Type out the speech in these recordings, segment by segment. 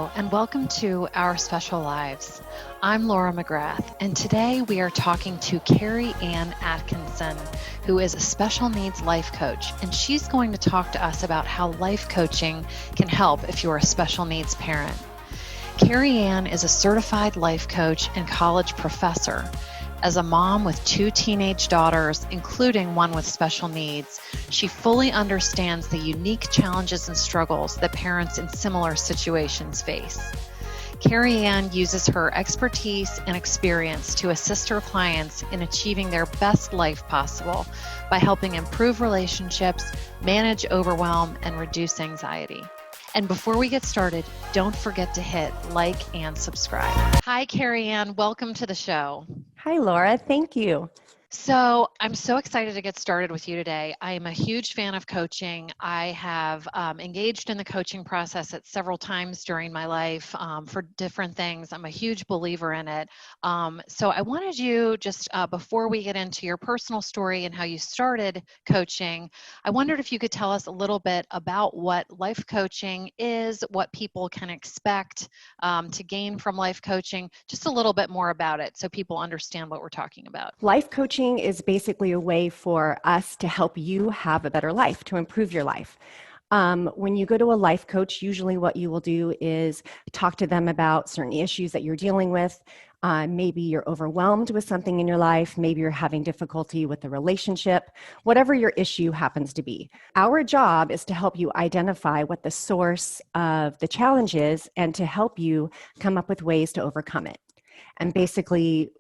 Hello, and welcome to Our Special Lives. I'm Laura McGrath, and today we are talking to Kari Ann Atkinson, who is a special needs life coach, and she's going to talk to us about how life coaching can help if you're a special needs parent. Kari Ann is a certified life coach and college professor. As a mom with two teenage daughters, including one with special needs, she fully understands the unique challenges and struggles that parents in similar situations face. Kari Ann uses her expertise and experience to assist her clients in achieving their best life possible by helping improve relationships, manage overwhelm, and reduce anxiety. And before we get started, don't forget to hit like and subscribe. Hi, Kari Ann. Welcome to the show. Hi, Laura. Thank you. So I'm so excited to get started with you today. I am a huge fan of coaching. I have engaged in the coaching process at several times during my life for different things. I'm a huge believer in it. So I wanted you just before we get into your personal story and how you started coaching, I wondered if you could tell us a little bit about what life coaching is, what people can expect to gain from life coaching, just a little bit more about it so people understand what we're talking about. Life coaching is basically a way for us to help you have a better life, to improve your life. When you go to a life coach, usually what you will do is talk to them about certain issues that you're dealing with. Maybe you're overwhelmed with something in your life. Maybe you're having difficulty with the relationship, whatever your issue happens to be. Our job is to help you identify what the source of the challenge is and to help you come up with ways to overcome it. And basically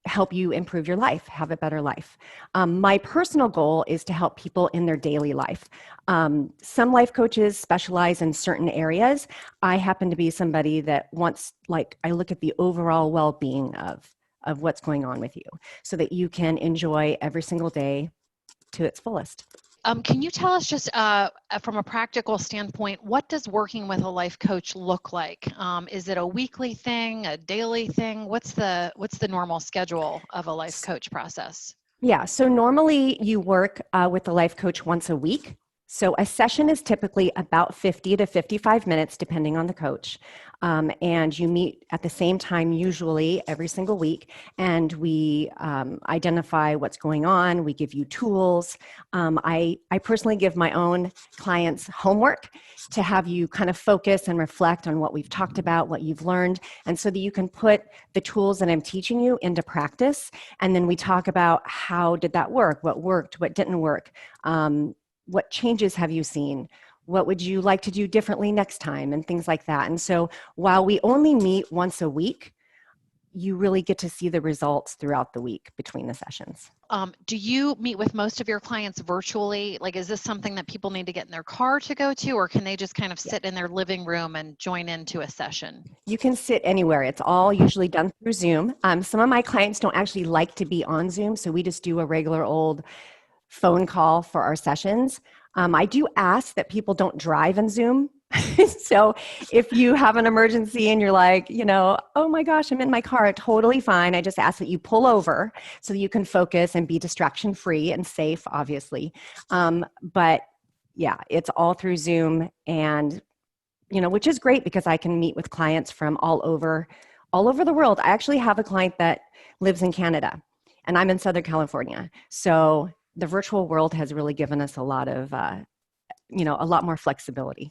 help you improve your life, have a better life. My personal goal is to help people in their daily life. Some life coaches specialize in certain areas. I happen to be somebody that wants, I look at the overall well-being of what's going on with you so that you can enjoy every single day to its fullest. Can you tell us just from a practical standpoint, what does working with a life coach look like? Is it a weekly thing, a daily thing? What's the normal schedule of a life coach process? Yeah, so normally you work with the life coach once a week. So a session is typically about 50 to 55 minutes, depending on the coach. And you meet at the same time, usually every single week. And we identify what's going on. We give you tools. I personally give my own clients homework to have you kind of focus and reflect on what we've talked about, what you've learned, and so that you can put the tools that I'm teaching you into practice. And then we talk about how did that work, what worked, what didn't work. What changes have you seen? What would you like to do differently next time? And things like that. And so while we only meet once a week, you really get to see the results throughout the week between the sessions. Do you meet with most of your clients virtually? Is this something that people need to get in their car to go to, or can they just kind of sit in their living room and join into a session? You can sit anywhere. It's all usually done through Zoom. Some of my clients don't actually like to be on Zoom, so we just do a regular old phone call for our sessions. I do ask that people don't drive in Zoom. So if you have an emergency and you're like, oh my gosh, I'm in my car, totally fine. I just ask that you pull over so that you can focus and be distraction free and safe, obviously. But yeah, it's all through Zoom, and which is great because I can meet with clients from all over the world. I actually have a client that lives in Canada, and I'm in Southern California. So the virtual world has really given us a lot of, a lot more flexibility.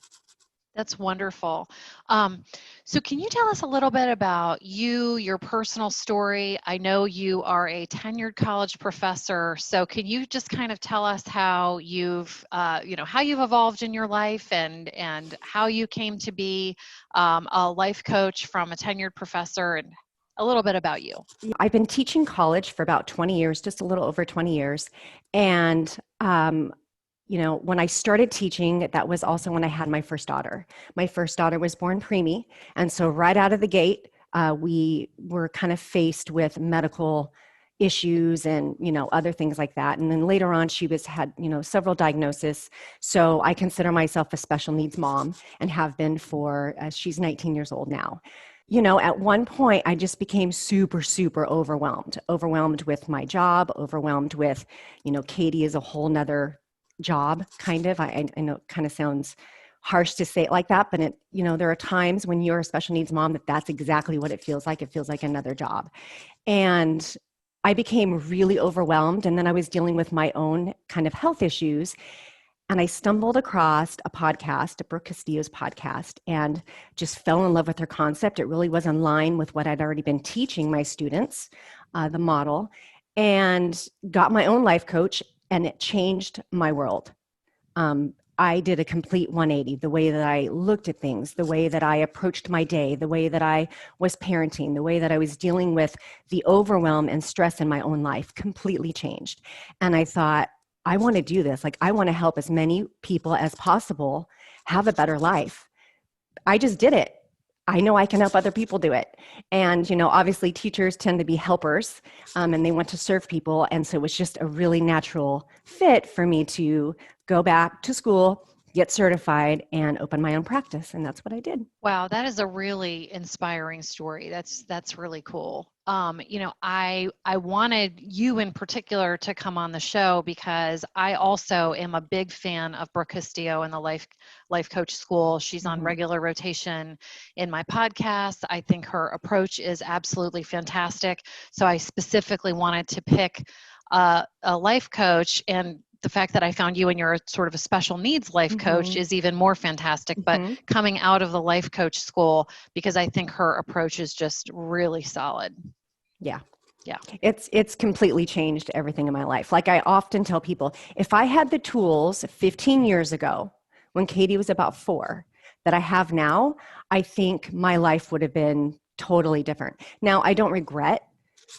That's wonderful. So can you tell us a little bit about you, your personal story? I know you are a tenured college professor. So can you just kind of tell us how you've evolved in your life and how you came to be a life coach from a tenured professor, and a little bit about you? I've been teaching college for about 20 years, just a little over 20 years. And, when I started teaching, that was also when I had my first daughter. My first daughter was born preemie. And so right out of the gate, we were kind of faced with medical issues and, other things like that. And then later on, she had several diagnoses. So I consider myself a special needs mom and have been she's 19 years old now. At one point, I just became super, super overwhelmed with my job, overwhelmed with, Katie is a whole nother job, kind of. I know it kind of sounds harsh to say it like that, but there are times when you're a special needs mom that's exactly what it feels like. It feels like another job. And I became really overwhelmed. And then I was dealing with my own kind of health issues. And I stumbled across a podcast, Brooke Castillo's podcast, and just fell in love with her concept. It really was in line with what I'd already been teaching my students, the model, and got my own life coach, and it changed my world. I did a complete 180, the way that I looked at things, the way that I approached my day, the way that I was parenting, the way that I was dealing with the overwhelm and stress in my own life completely changed. And I thought, I want to do this. Like, I want to help as many people as possible have a better life. I just did it. I know I can help other people do it. And, obviously teachers tend to be helpers, and they want to serve people. And so it was just a really natural fit for me to go back to school, get certified, and open my own practice. And that's what I did. Wow, that is a really inspiring story. That's really cool. I wanted you in particular to come on the show because I also am a big fan of Brooke Castillo and the Life Coach School. She's on regular rotation in my podcast. I think her approach is absolutely fantastic. So I specifically wanted to pick a life coach, and the fact that I found you and you're sort of a special needs life coach is even more fantastic, but coming out of the life coach school, because I think her approach is just really solid. Yeah. Yeah. It's completely changed everything in my life. Like, I often tell people, if I had the tools 15 years ago when Katie was about 4 that I have now, I think my life would have been totally different. Now, I don't regret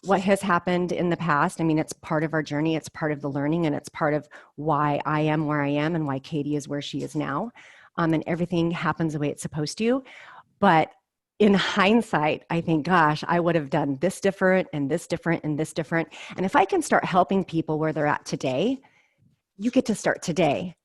what has happened in the past. I mean, it's part of our journey. It's part of the learning, and it's part of why I am where I am and why Katie is where she is now. And everything happens the way it's supposed to. But in hindsight, I think, gosh, I would have done this different and this different and this different. And if I can start helping people where they're at today, you get to start today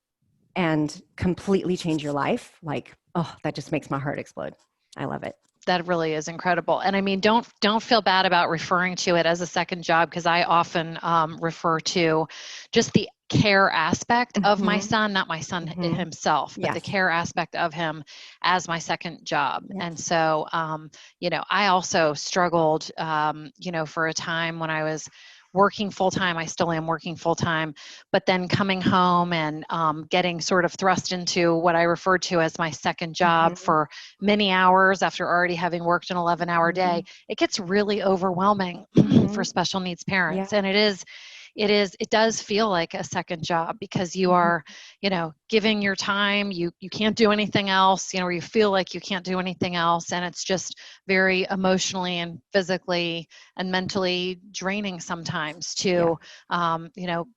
and completely change your life. Like, oh, that just makes my heart explode. I love it. That really is incredible. And I mean, don't feel bad about referring to it as a second job, because I often refer to just the care aspect of my son, not my son himself, but the care aspect of him as my second job. And so, I also struggled, for a time when I was working full-time. I still am working full-time, but then coming home and getting sort of thrust into what I referred to as my second job for many hours after already having worked an 11-hour day, it gets really overwhelming for special needs parents. And it does feel like a second job, because you are, giving your time, you can't do anything else, or you feel like you can't do anything else. And it's just very emotionally and physically and mentally draining sometimes to,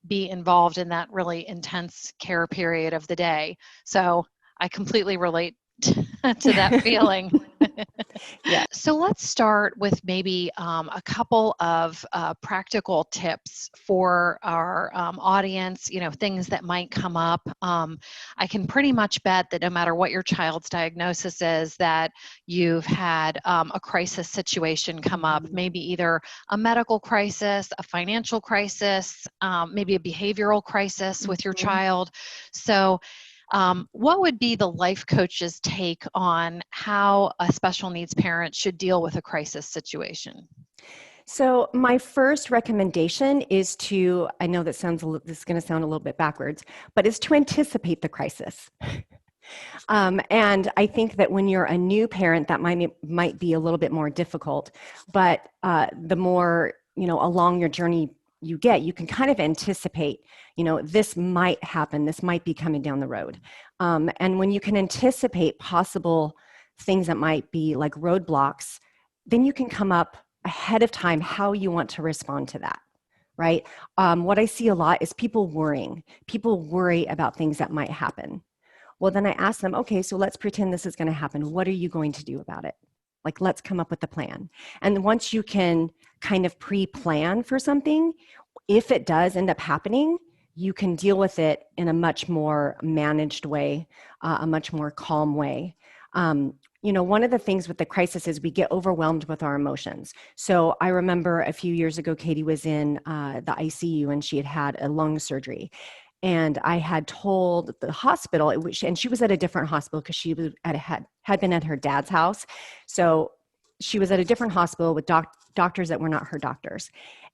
be involved in that really intense care period of the day. So I completely relate to that feeling. Yeah. So let's start with maybe a couple of practical tips for our audience, things that might come up. I can pretty much bet that no matter what your child's diagnosis is, that you've had a crisis situation come up, maybe either a medical crisis, a financial crisis, maybe a behavioral crisis with your child. So what would be the life coach's take on how a special needs parent should deal with a crisis situation? So my first recommendation is to, I know this is going to sound a little bit backwards, but is to anticipate the crisis. And I think that when you're a new parent, that might be a little bit more difficult, but the more, along your journey you can kind of anticipate, this might happen, this might be coming down the road. And when you can anticipate possible things that might be like roadblocks, then you can come up ahead of time how you want to respond to that, right? What I see a lot is people worrying. People worry about things that might happen. Well, then I ask them, okay, so let's pretend this is going to happen. What are you going to do about it? Like, let's come up with a plan. And once you can kind of pre-plan for something, if it does end up happening, you can deal with it in a much more managed way, a much more calm way. One of the things with the crisis is we get overwhelmed with our emotions. So I remember a few years ago, Katie was in the ICU and she had a lung surgery. And I had told the hospital, and she was at a different hospital because she was had been at her dad's house. So she was at a different hospital with doctors that were not her doctors.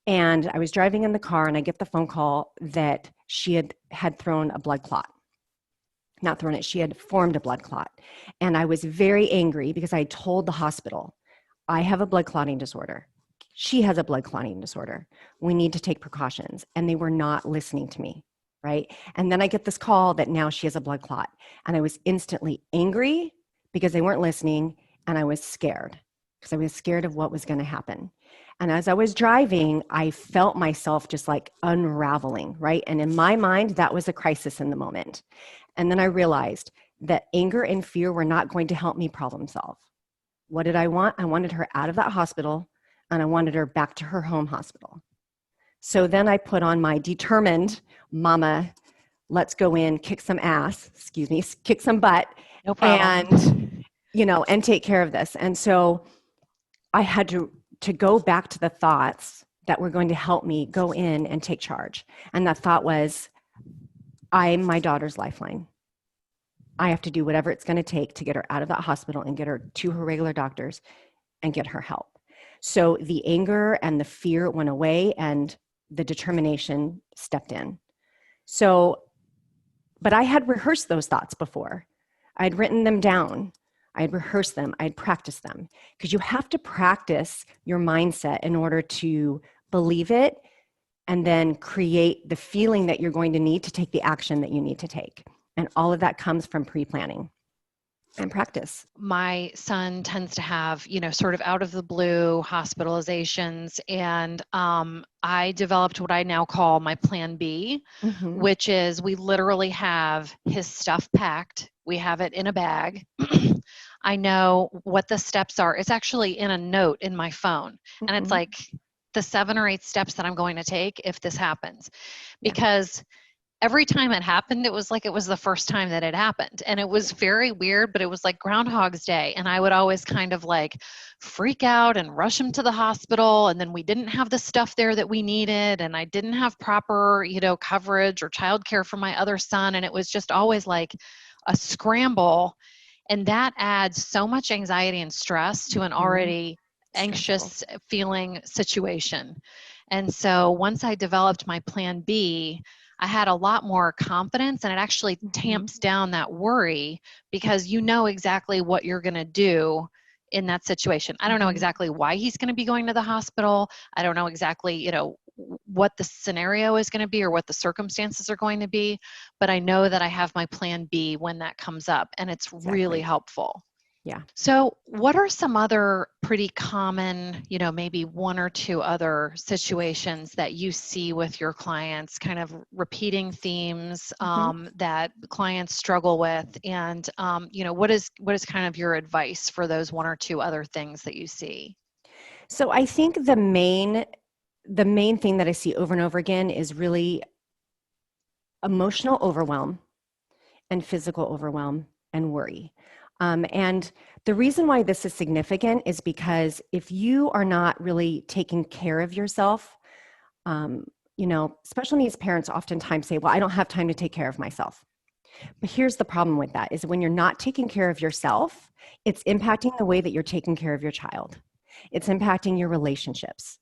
And I was driving in the car and I get the phone call that she had thrown a blood clot. Not thrown it, she had formed a blood clot. And I was very angry because I told the hospital, I have a blood clotting disorder. She has a blood clotting disorder. We need to take precautions. And they were not listening to me, right? And then I get this call that now she has a blood clot. And I was instantly angry because they weren't listening. And I was scared because I was scared of what was going to happen. And as I was driving, I felt myself just like unraveling, right? And in my mind, that was a crisis in the moment. And then I realized that anger and fear were not going to help me problem solve. What did I want? I wanted her out of that hospital, and I wanted her back to her home hospital. So then I put on my determined, mama, let's go in, kick some ass, kick some butt, No problem. and take care of this. And so I had to go back to the thoughts that were going to help me go in and take charge. And that thought was, I'm my daughter's lifeline. I have to do whatever it's going to take to get her out of that hospital and get her to her regular doctors and get her help. So the anger and the fear went away and the determination stepped in. So, but I had rehearsed those thoughts before. I'd written them down. I'd rehearsed them. I'd practiced them, because you have to practice your mindset in order to believe it and then create the feeling that you're going to need to take the action that you need to take. And all of that comes from pre-planning and practice. My son tends to have, sort of out of the blue hospitalizations. And I developed what I now call my plan B, which is we literally have his stuff packed. We have it in a bag. I know what the steps are. It's actually in a note in my phone. And it's like the 7 or 8 steps that I'm going to take if this happens. Because every time it happened, it was like it was the first time that it happened. And it was very weird, but it was like Groundhog's Day. And I would always kind of like freak out and rush him to the hospital. And then we didn't have the stuff there that we needed. And I didn't have proper, coverage or childcare for my other son. And it was just always like a scramble. And that adds so much anxiety and stress to an already anxious feeling situation. And so once I developed my plan B, I had a lot more confidence, and it actually tamps down that worry, because you know exactly what you're going to do in that situation. I don't know exactly why he's going to be going to the hospital. I don't know exactly, what the scenario is going to be or what the circumstances are going to be, but I know that I have my plan B when that comes up, and it's really helpful. Yeah. So what are some other pretty common, maybe 1 or 2 other situations that you see with your clients, kind of repeating themes that clients struggle with? And, what is kind of your advice for those 1 or 2 other things that you see? So I think the main thing that I see over and over again is really emotional overwhelm and physical overwhelm and worry. And the reason why this is significant is because if you are not really taking care of yourself, special needs parents oftentimes say, well, I don't have time to take care of myself. But here's the problem with that is when you're not taking care of yourself, it's impacting the way that you're taking care of your child. It's impacting your relationships.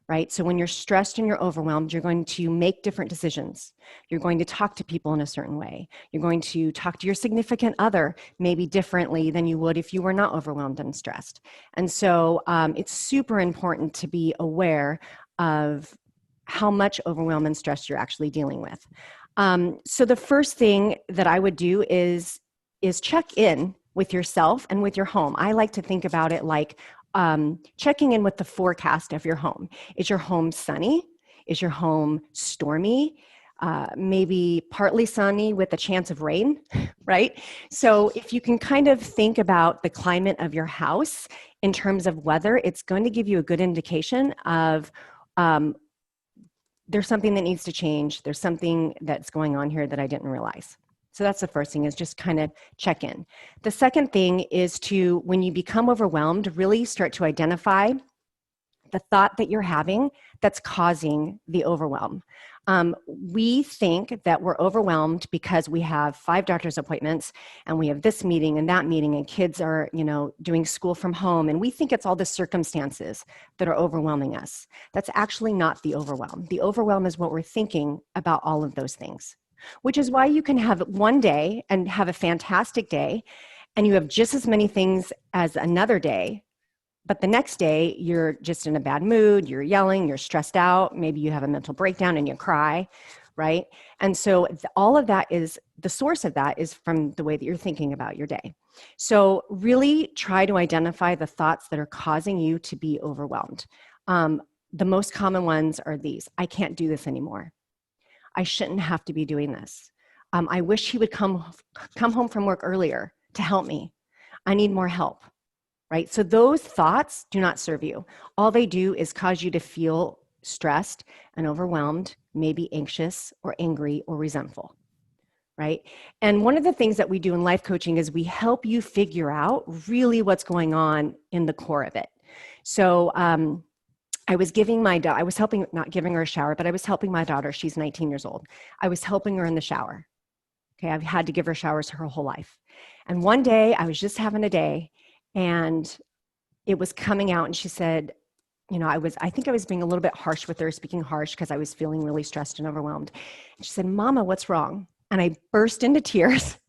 Right? So when you're stressed and you're overwhelmed, you're going to make different decisions. You're going to talk to people in a certain way. You're going to talk to your significant other maybe differently than you would if you were not overwhelmed and stressed. And so it's super important to be aware of how much overwhelm and stress you're actually dealing with. So the first thing that I would do is check in with yourself and with your home. I like to think about it like checking in with the forecast of your home. Is your home sunny? Is your home stormy? Maybe partly sunny with a chance of rain, right? So if you can kind of think about the climate of your house in terms of weather, it's going to give you a good indication of there's something that needs to change. There's something that's going on here that I didn't realize. So that's the first thing, is just kind of check in. The second thing is to, when you become overwhelmed, really start to identify the thought that you're having that's causing the overwhelm. We think that we're overwhelmed because we have 5 doctor's appointments and we have this meeting and that meeting and kids are, doing school from home. And we think it's all the circumstances that are overwhelming us. That's actually not the overwhelm. The overwhelm is what we're thinking about all of those things, which is why you can have one day and have a fantastic day and you have just as many things as another day. But the next day, you're just in a bad mood, you're yelling, you're stressed out, maybe you have a mental breakdown and you cry, right? And so all of that is, the source of that is from the way that you're thinking about your day. So really try to identify the thoughts that are causing you to be overwhelmed. The most common ones are these: I can't do this anymore. I shouldn't have to be doing this. I wish he would come home from work earlier to help me. I need more help. Right? So those thoughts do not serve you. All they do is cause you to feel stressed and overwhelmed, maybe anxious or angry or resentful, right? And one of the things that we do in life coaching is we help you figure out really what's going on in the core of it. So I was not giving her a shower, but I was helping my daughter. She's 19 years old. I was helping her in the shower. Okay, I've had to give her showers her whole life. And one day I was just having a day, and it was coming out, and she said, I think I was being a little bit harsh with her, speaking harsh because I was feeling really stressed and overwhelmed. And she said, "Mama, what's wrong?" And I burst into tears.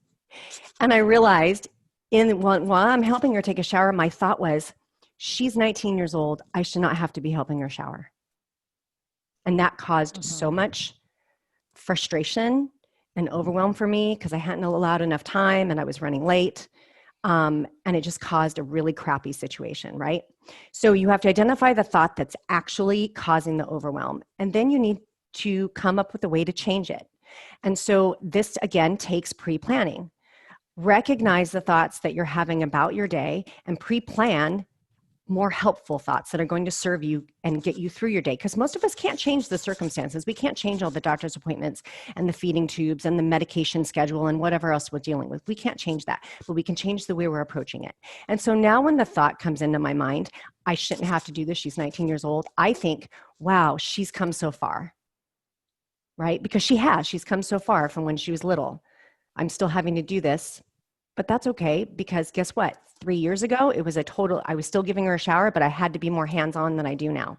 And I realized while I'm helping her take a shower, my thought was, she's 19 years old. I should not have to be helping her shower. And that caused so much frustration and overwhelm for me because I hadn't allowed enough time and I was running late. And it just caused a really crappy situation, right? So you have to identify the thought that's actually causing the overwhelm. And then you need to come up with a way to change it. And so this, again, takes pre-planning. Recognize the thoughts that you're having about your day and pre-plan more helpful thoughts that are going to serve you and get you through your day. Because most of us can't change the circumstances. We can't change all the doctor's appointments and the feeding tubes and the medication schedule and whatever else we're dealing with. We can't change that, but we can change the way we're approaching it. And so now when the thought comes into my mind, I shouldn't have to do this. She's 19 years old. I think, wow, she's come so far, right? Because she's come so far from when she was little. I'm still having to do this, but that's okay, because guess what? 3 years ago, I was still giving her a shower, but I had to be more hands-on than I do now.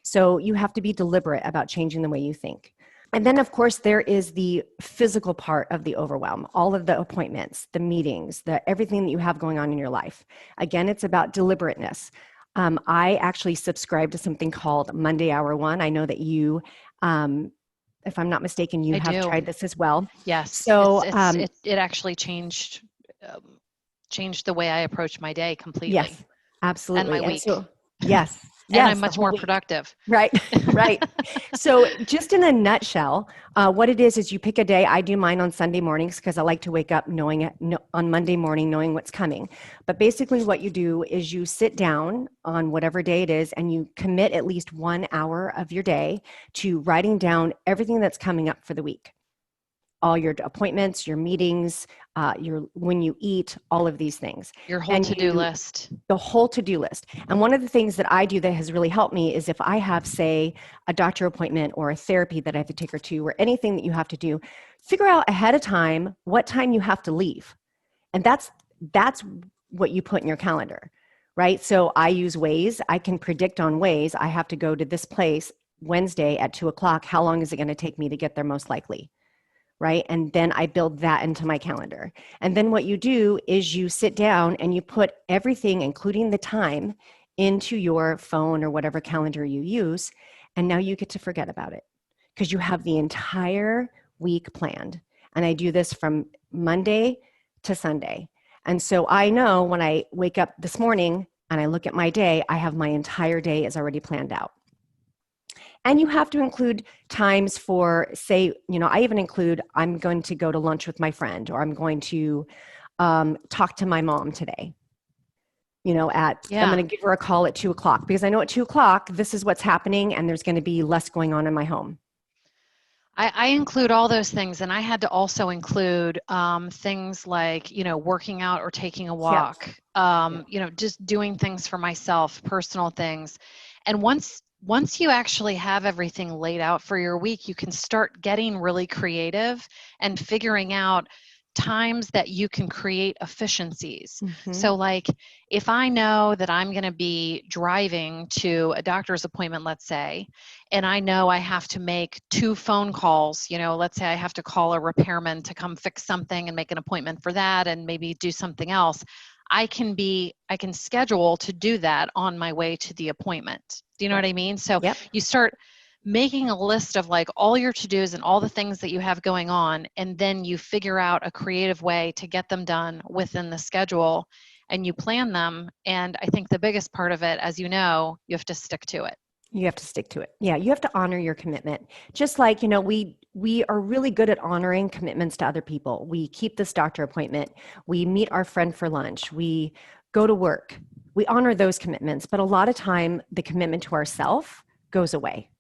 So you have to be deliberate about changing the way you think. And then, of course, there is the physical part of the overwhelm, all of the appointments, the meetings, everything that you have going on in your life. Again, it's about deliberateness. I actually subscribe to something called Monday Hour One. I know that you, if I'm not mistaken, you have tried this as well. Yes. So it actually changed the way I approach my day completely. Yes, absolutely. And my week. Yes. And I'm much more productive. Right, right. So just in a nutshell, what it is you pick a day. I do mine on Sunday mornings because I like to wake up on Monday morning knowing what's coming. But basically what you do is you sit down on whatever day it is and you commit at least 1 hour of your day to writing down everything that's coming up for the week. All your appointments, your meetings, when you eat, all of these things. Your whole to-do list. The whole to-do list. And one of the things that I do that has really helped me is if I have, say, a doctor appointment or a therapy that I have to take her to, or anything that you have to do, figure out ahead of time what time you have to leave. And that's what you put in your calendar, right? So I use Waze. I can predict on Waze, I have to go to this place Wednesday at 2:00. How long is it going to take me to get there most likely? Right? And then I build that into my calendar. And then what you do is you sit down and you put everything, including the time, into your phone or whatever calendar you use. And now you get to forget about it because you have the entire week planned. And I do this from Monday to Sunday. And so I know when I wake up this morning and I look at my day, I have my entire day is already planned out. And you have to include times for, say, I even include, I'm going to go to lunch with my friend, or I'm going to talk to my mom today. I'm going to give her a call at 2:00 because I know at 2:00, this is what's happening and there's going to be less going on in my home. I include all those things, and I had to also include things like, working out or taking a walk, just doing things for myself, personal things. And once you actually have everything laid out for your week, you can start getting really creative and figuring out times that you can create efficiencies. So like if I know that I'm going to be driving to a doctor's appointment, let's say, and I know I have to make 2 phone calls, let's say I have to call a repairman to come fix something and make an appointment for that and maybe do something else. I can schedule to do that on my way to the appointment. Do you know what I mean? So you start making a list of like all your to-dos and all the things that you have going on, and then you figure out a creative way to get them done within the schedule, and you plan them. And I think the biggest part of it, as you know, you have to stick to it. You have to stick to it. Yeah, you have to honor your commitment. Just like, we are really good at honoring commitments to other people. We keep this doctor appointment. We meet our friend for lunch. We go to work. We honor those commitments, but a lot of time the commitment to ourselves goes away.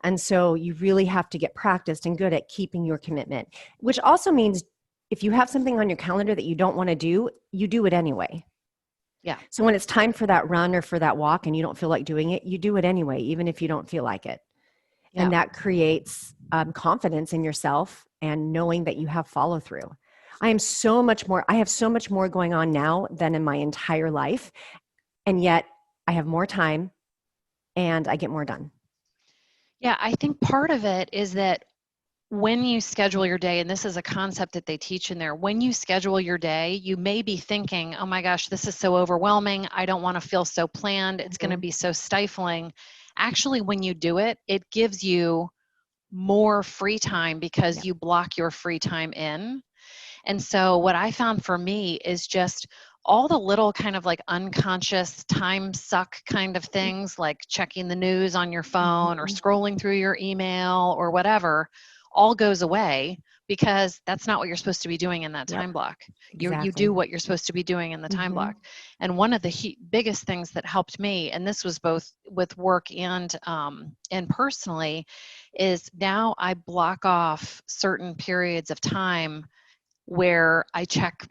And so you really have to get practiced and good at keeping your commitment, which also means if you have something on your calendar that you don't want to do, you do it anyway. Yeah. So when it's time for that run or for that walk and you don't feel like doing it, you do it anyway, even if you don't feel like it. Yeah. And that creates confidence in yourself and knowing that you have follow through. I have so much more going on now than in my entire life. And yet I have more time and I get more done. Yeah, I think part of it is that when you schedule your day, and this is a concept that they teach in there, when you schedule your day, you may be thinking, oh my gosh, this is so overwhelming. I don't want to feel so planned. It's going to be so stifling. Actually, when you do it, it gives you more free time because you block your free time in. And so what I found for me is just all the little kind of like unconscious time suck kind of things, like checking the news on your phone or scrolling through your email or whatever, all goes away because that's not what you're supposed to be doing in that time block. Exactly. You do what you're supposed to be doing in the time block. And one of the biggest things that helped me, and this was both with work and personally, is now I block off certain periods of time where I check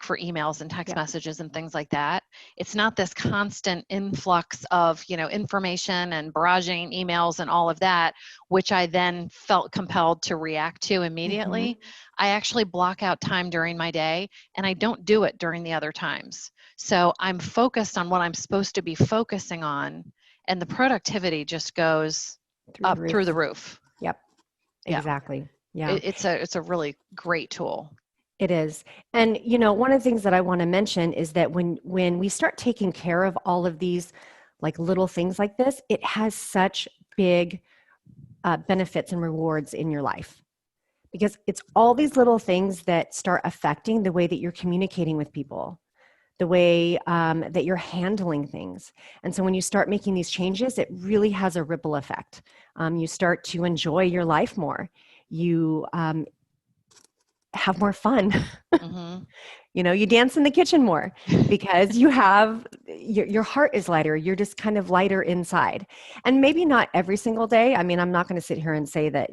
for emails and text messages and things like that. It's not this constant influx of, information and barraging emails and all of that, which I then felt compelled to react to immediately. I actually block out time during my day and I don't do it during the other times. So I'm focused on what I'm supposed to be focusing on, and the productivity just goes through the roof. Yep. Exactly. Yeah. It's a really great tool. It is. And, one of the things that I want to mention is that when we start taking care of all of these like little things like this, it has such big benefits and rewards in your life, because it's all these little things that start affecting the way that you're communicating with people, the way that you're handling things. And so when you start making these changes, it really has a ripple effect. You start to enjoy your life more. You have more fun. You dance in the kitchen more because you have your heart is lighter. You're just kind of lighter inside. And maybe not every single day. I mean, I'm not going to sit here and say that,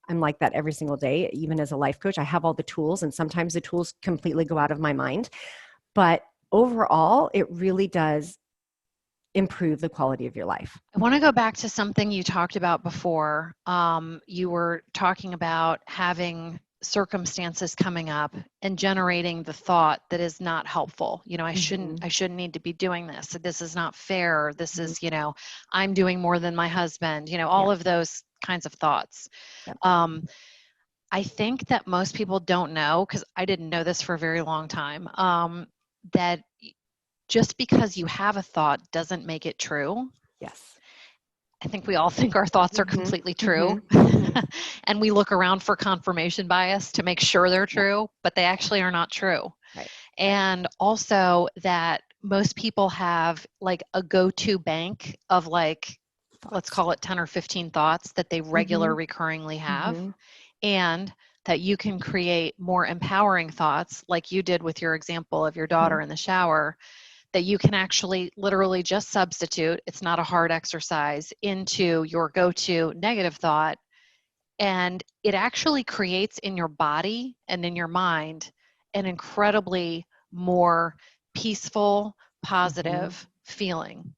I'm like that every single day. Even as a life coach, I have all the tools, and sometimes the tools completely go out of my mind. But overall, it really does improve the quality of your life. I want to go back to something you talked about before. You were talking about having circumstances coming up and generating the thought that is not helpful. I shouldn't need to be doing this. This is not fair. This is, I'm doing more than my husband, all of those kinds of thoughts. I think that most people don't know, because I didn't know this for a very long time, that just because you have a thought doesn't make it true. Yes. I think we all think our thoughts are completely true. And we look around for confirmation bias to make sure they're true, but they actually are not true. Right. And also that most people have like a go-to bank of like, let's call it 10 or 15 thoughts that they recurringly have. And that you can create more empowering thoughts, like you did with your example of your daughter in the shower, that you can actually literally just substitute, it's not a hard exercise, into your go-to negative thought. And it actually creates in your body and in your mind an incredibly more peaceful, positive feeling.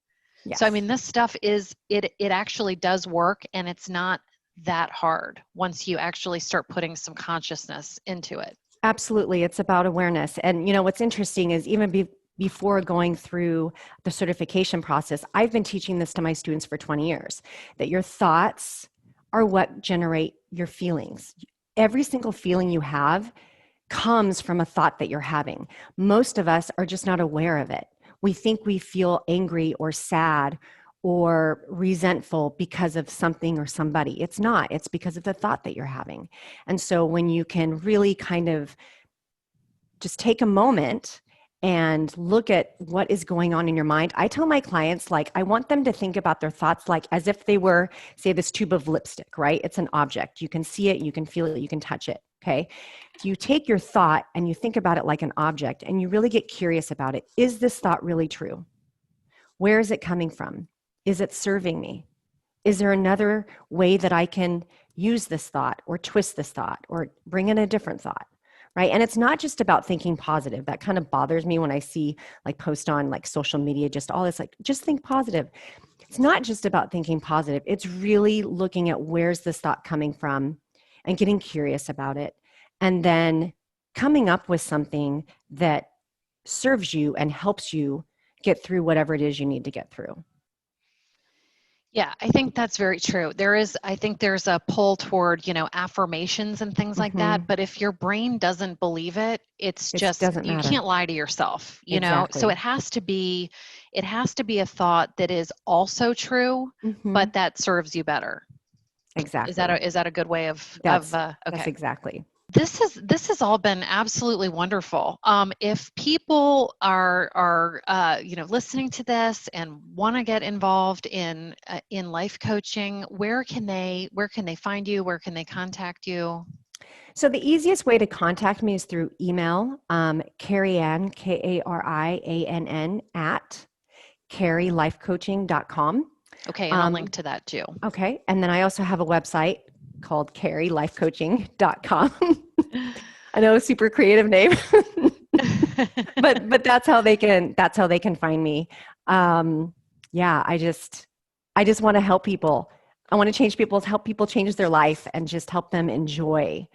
Yes. So, I mean, this stuff it actually does work, and it's not that hard once you actually start putting some consciousness into it. Absolutely. It's about awareness. And, you know, what's interesting is even before going through the certification process, I've been teaching this to my students for 20 years, that your thoughts are what generate your feelings. Every single feeling you have comes from a thought that you're having. Most of us are just not aware of it. We think we feel angry or sad or resentful because of something or somebody. It's not. It's because of the thought that you're having. And so when you can really kind of just take a moment and look at what is going on in your mind. I tell my clients, like, I want them to think about their thoughts like as if they were, say, this tube of lipstick, right? It's an object. You can see it, you can feel it, you can touch it, okay? You take your thought and you think about it like an object and you really get curious about it. Is this thought really true? Where is it coming from? Is it serving me? Is there another way that I can use this thought or twist this thought or bring in a different thought? Right. And it's not just about thinking positive. That kind of bothers me when I see like post on like social media, just all this, like, just think positive. It's not just about thinking positive. It's really looking at where's this thought coming from and getting curious about it. And then coming up with something that serves you and helps you get through whatever it is you need to get through. Yeah, I think that's very true. I think there's a pull toward, affirmations and things like that. But if your brain doesn't believe it, it's It just, doesn't you matter. can't lie to yourself, So Exactly. it has to be a thought that is also true, but that serves you better. Exactly. Is that a good way of, That's okay. exactly. This has all been absolutely wonderful. If people are listening to this and want to get involved in life coaching, where can they find you? Where can they contact you? So the easiest way to contact me is through email, Kari Ann, KARIANN at KariLifeCoaching.com. Okay, and I'll link to that too. Okay, and then I also have a website called KariLifeCoaching.com. I know, a super creative name, but that's how they can find me. Yeah, I just want to help people. I want to help people change their life and just help them enjoy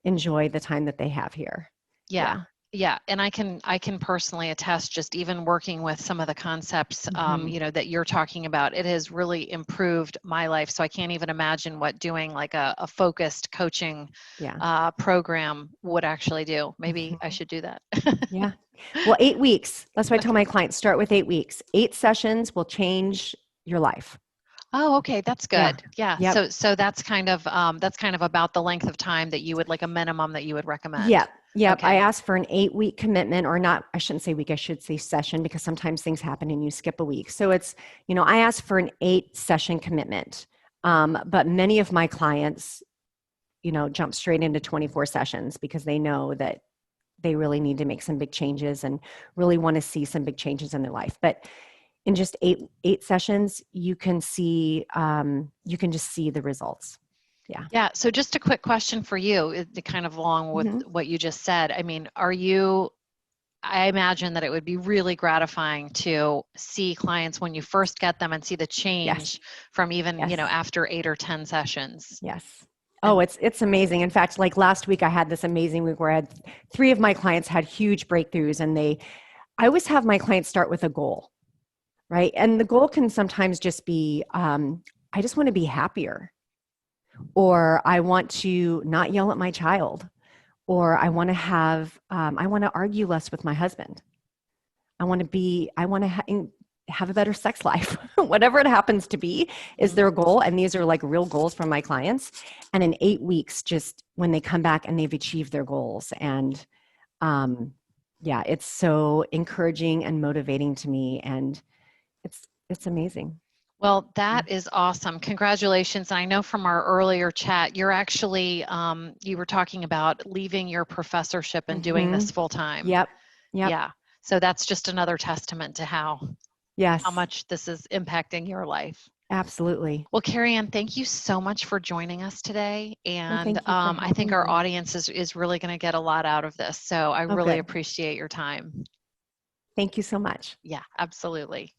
the time that they have here. Yeah. Yeah. And I can personally attest, just even working with some of the concepts, that you're talking about, it has really improved my life. So I can't even imagine what doing like a focused coaching program would actually do. Maybe I should do that. Yeah. Well, 8 weeks. That's why I tell my clients, start with 8 weeks. 8 sessions will change your life. Oh, okay. That's good. Yeah. Yep. So that's kind of about the length of time that you would, like, a minimum that you would recommend. Yep. I Okay. asked for an 8-week commitment, or not, I shouldn't say week, I should say session, because sometimes things happen and you skip a week. So it's, I asked for an 8-session commitment. But many of my clients, jump straight into 24 sessions because they know that they really need to make some big changes and really want to see some big changes in their life. But in just eight sessions, you can just see the results. Yeah. Yeah. So just a quick question for you, kind of along with what you just said. I mean, I imagine that it would be really gratifying to see clients when you first get them and see the change from even, after 8 or 10 sessions. Yes. Oh, it's amazing. In fact, like last week, I had this amazing week where I had 3 of my clients had huge breakthroughs, and I always have my clients start with a goal, right? And the goal can sometimes just be, I just want to be happier, or I want to not yell at my child, or I want to argue less with my husband. I want to have a better sex life. Whatever it happens to be is their goal. And these are like real goals from my clients. And in 8 weeks, just when they come back and they've achieved their goals. And it's so encouraging and motivating to me. And it's amazing. Well, that is awesome. Congratulations. I know from our earlier chat, you're actually, you were talking about leaving your professorship and doing this full time. Yep. Yeah. So that's just another testament to how much this is impacting your life. Absolutely. Well, Kari Ann, thank you so much for joining us today. And I think our audience is really going to get a lot out of this. So I really appreciate your time. Thank you so much. Yeah, absolutely.